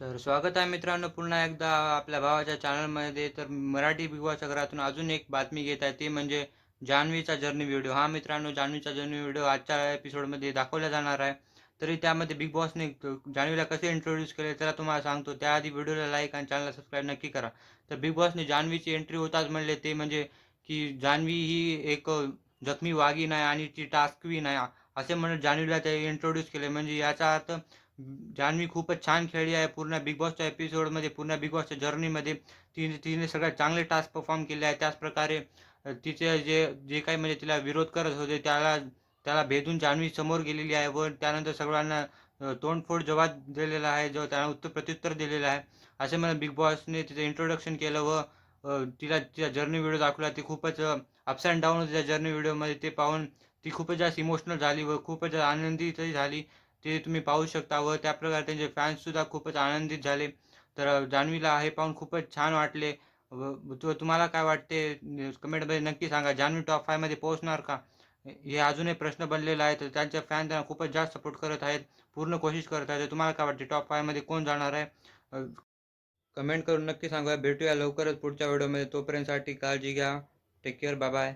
तर स्वागत आहे मित्रांनो पुन्हा एकदा आपल्या भावाच्या चॅनलमध्ये. तर मराठी बिग बॉसच्या घरातून अजून एक बातमी घेत आहे, ते म्हणजे जान्हवीचा जर्नी व्हिडिओ. हा मित्रांनो, जान्हवीचा जर्नी व्हिडिओ आजच्या एपिसोडमध्ये दाखवला जाणार आहे. तरी त्यामध्ये बिग बॉसने जान्हवीला कसे इंट्रोड्यूस केले त्याला तुम्हाला सांगतो. त्याआधी व्हिडिओला लाईक आणि चॅनलला सबस्क्राईब नक्की करा. तर बिग बॉसने जान्हवीची एंट्री होताच म्हणले ते म्हणजे की जान्हवी ही एक जखमी वाघीण आहे आणि ती टास्क क्वीन आहे, असे म्हणत जान्हवीला ते इंट्रोड्यूस केले. म्हणजे याचा अर्थ जान्हवी खूपच छान खेळली आहे पूर्ण बिग बॉसच्या एपिसोडमध्ये, पूर्ण बिग बॉसच्या जर्नीमध्ये. तिने तिने सगळ्यात चांगले टास्क परफॉर्म केले आहे. त्याचप्रकारे तिचे जे जे काही म्हणजे तिला विरोध करत होते त्याला त्याला भेदून जान्हवी समोर गेलेली आहे व त्यानंतर सगळ्यांना तोंडफोड जवाब दिलेला आहे, जो त्यांना प्रत्युत्तर दिलेलं आहे. असे मला बिग बॉसने तिचं इंट्रोडक्शन केलं व तिला तिचा जर्नी व्हिडिओ दाखवला. ती खूपच अप्स अँड डाऊन होती त्या जर्नी व्हिडिओमध्ये. ते पाहून ती खूपच जास्त इमोशनल झाली व खूपच आनंदितही झाली. ते तुम्ही पाहू शकता व त्याप्रकारे त्यांचे फॅन्ससुद्धा खूपच आनंदित झाले. तर जान्हवीला हे पाहून खूपच छान वाटले. व तुम्हाला काय वाटते कमेंटमध्ये नक्की सांगा. जान्हवी टॉप 5 मध्ये पोहोचणार का? हे अजूनही प्रश्न बनलेला आहे. तर त्यांच्या फॅन त्यांना खूपच जास्त सपोर्ट करत आहेत, पूर्ण कोशिश करत आहेत. तर तुम्हाला काय वाटते टॉप 5 मध्ये कोण जाणार आहे? कमेंट करून नक्की सांगा. भेटूया लवकरच पुढच्या व्हिडिओमध्ये. तोपर्यंतसाठी काळजी घ्या. Take care. Bye bye.